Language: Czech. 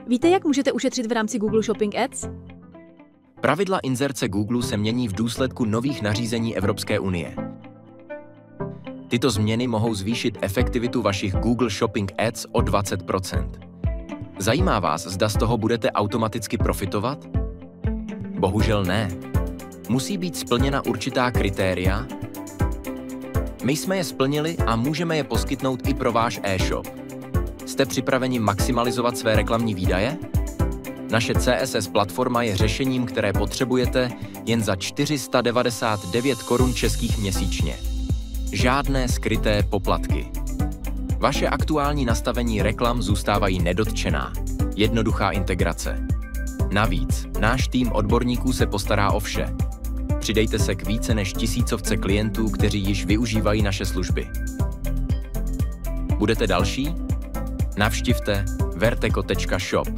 Víte, jak můžete ušetřit v rámci Google Shopping Ads? Pravidla inzerce Google se mění v důsledku nových nařízení Evropské unie. Tyto změny mohou zvýšit efektivitu vašich Google Shopping Ads o 20%. Zajímá vás, zda z toho budete automaticky profitovat? Bohužel ne. Musí být splněna určitá kritéria. My jsme je splnili a můžeme je poskytnout i pro váš e-shop. Jste připraveni maximalizovat své reklamní výdaje? Naše CSS platforma je řešením, které potřebujete jen za 499 korun českých měsíčně. Žádné skryté poplatky. Vaše aktuální nastavení reklam zůstávají nedotčená. Jednoduchá integrace. Navíc, náš tým odborníků se postará o vše. Přidejte se k více než 1000 klientů, kteří již využívají naše služby. Budete další? Navštivte verteco.shop.